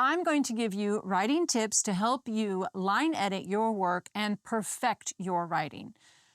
I'm going to give you writing tips to help you line edit your work and perfect your writing.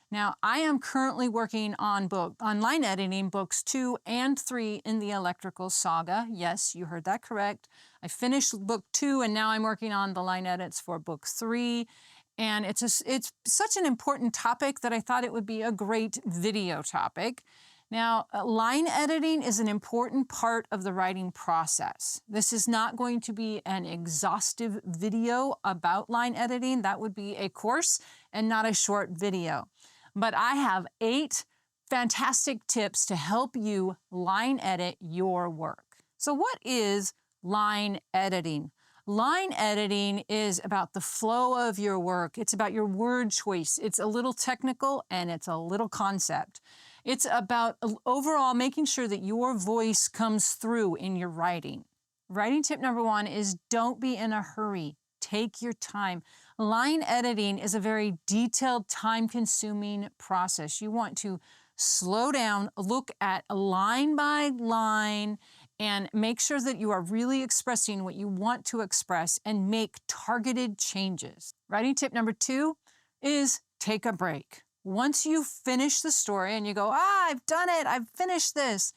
Now, I am currently working on line editing books 2 and 3 in the Electrical Saga. Yes, you heard that correct. I finished book 2 and now I'm working on the line edits for book 3. And it's such an important topic that I thought it would be a great video topic. Now, line editing is an important part of the writing process. This is not going to be an exhaustive video about line editing. That would be a course and not a short video. But I have 8 fantastic tips to help you line edit your work. So what is line editing? Line editing is about the flow of your work. It's about your word choice. It's a little technical and it's a little concept. It's about overall making sure that your voice comes through in your writing. Writing tip number 1 is don't be in a hurry. Take your time. Line editing is a very detailed, time-consuming process. You want to slow down, look at line by line, and make sure that you are really expressing what you want to express and make targeted changes. Writing tip number 2 is take a break. Once you finish the story and you go, I've done it, I've finished this,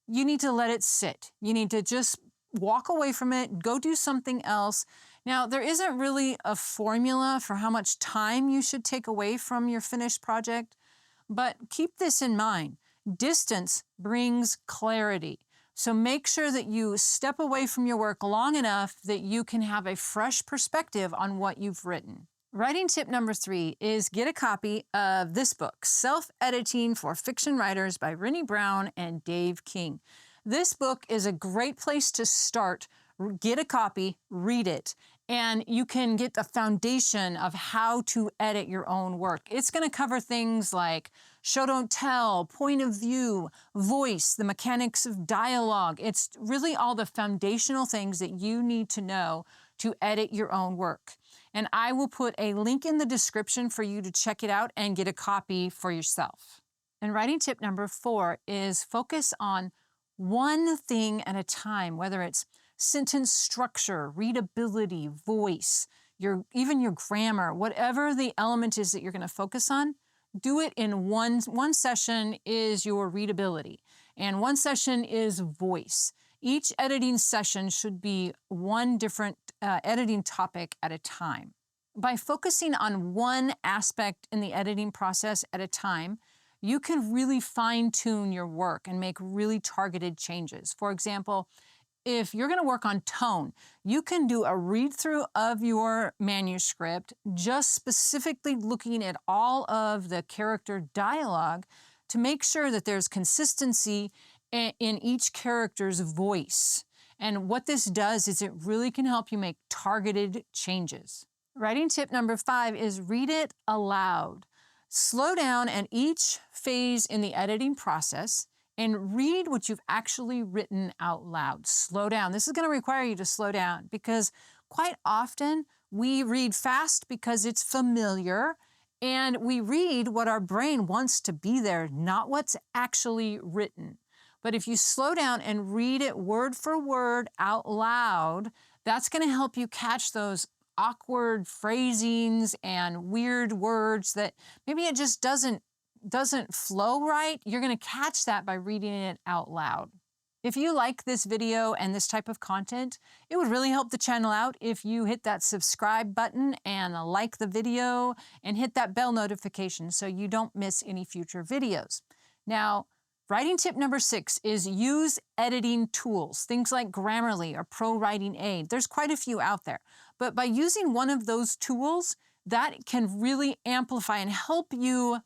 you need to let it sit. You need to just walk away from it, go do something else. Now, there isn't really a formula for how much time you should take away from your finished project, but keep this in mind. Distance brings clarity. So make sure that you step away from your work long enough that you can have a fresh perspective on what you've written. Writing tip number 3 is get a copy of this book, Self-Editing for Fiction Writers by Renni Browne and Dave King. This book is a great place to start. Get a copy, read it, and you can get the foundation of how to edit your own work. It's going to cover things like show, don't tell, point of view, voice, the mechanics of dialogue. It's really all the foundational things that you need to know to edit your own work. And I will put a link in the description for you to check it out and get a copy for yourself. And writing tip number 4 is focus on one thing at a time, whether it's sentence structure, readability, voice, even your grammar, whatever the element is that you're going to focus on, do it in one session is your readability, and one session is voice. Each editing session should be one different editing topic at a time. By focusing on one aspect in the editing process at a time, you can really fine-tune your work and make really targeted changes. For example, if you're going to work on tone, you can do a read-through of your manuscript, just specifically looking at all of the character dialogue to make sure that there's consistency in each character's voice. And what this does is it really can help you make targeted changes. Writing tip number 5 is read it aloud. Slow down at each phase in the editing process and read what you've actually written out loud. Slow down. This is going to require you to slow down because quite often we read fast because it's familiar and we read what our brain wants to be there, not what's actually written. But if you slow down and read it word for word out loud, that's going to help you catch those awkward phrasings and weird words that maybe it just doesn't flow right. You're going to catch that by reading it out loud. If you like this video and this type of content, it would really help the channel out if you hit that subscribe button and like the video and hit that bell notification so you don't miss any future videos. Now, writing tip number 6 is use editing tools, things like Grammarly or Pro Writing Aid. There's quite a few out there. But by using one of those tools, that can really amplify and help you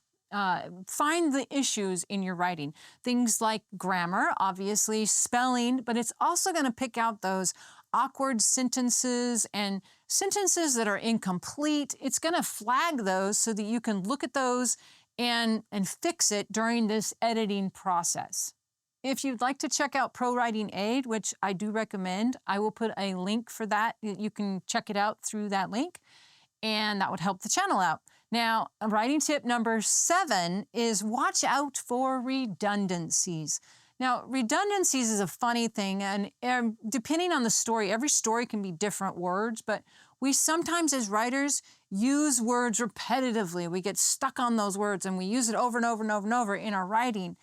find the issues in your writing. Things like grammar, obviously, spelling, but it's also going to pick out those awkward sentences and sentences that are incomplete. It's going to flag those so that you can look at those and fix it during this editing process. If you'd like to check out Pro Writing Aid, which I do recommend, I will put a link for that. You can check it out through that link, and that would help the channel out. Now, writing tip number 7 is watch out for redundancies. Now, redundancies is a funny thing, and depending on the story, every story can be different words, but we sometimes as writers use words repetitively. We get stuck on those words and we use it over and over and over and over in our writing.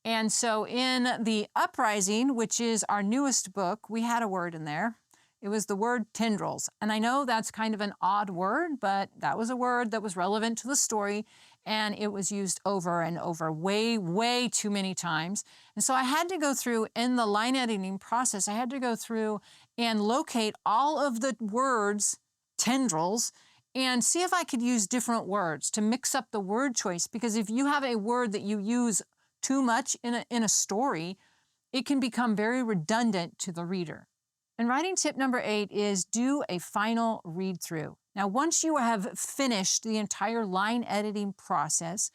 And so in The Uprising, which is our newest book, we had a word in there. It was the word tendrils. And I know that's kind of an odd word, but that was a word that was relevant to the story, and it was used over and over, way, way too many times. And so I had to go through, in the line editing process, I had to go through and locate all of the words, tendrils, and see if I could use different words to mix up the word choice. Because if you have a word that you use too much in a story, it can become very redundant to the reader. And writing tip number 8 is do a final read through. Now, once you have finished the entire line editing process,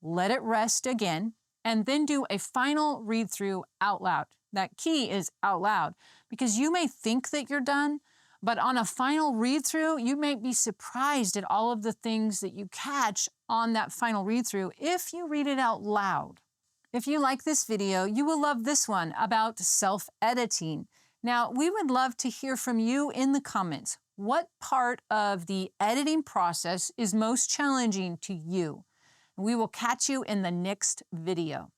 let it rest again, and then do a final read through out loud. That key is out loud, because you may think that you're done, but on a final read through, you may be surprised at all of the things that you catch on that final read through if you read it out loud. If you like this video, you will love this one about self-editing. Now, we would love to hear from you in the comments. What part of the editing process is most challenging to you? We will catch you in the next video.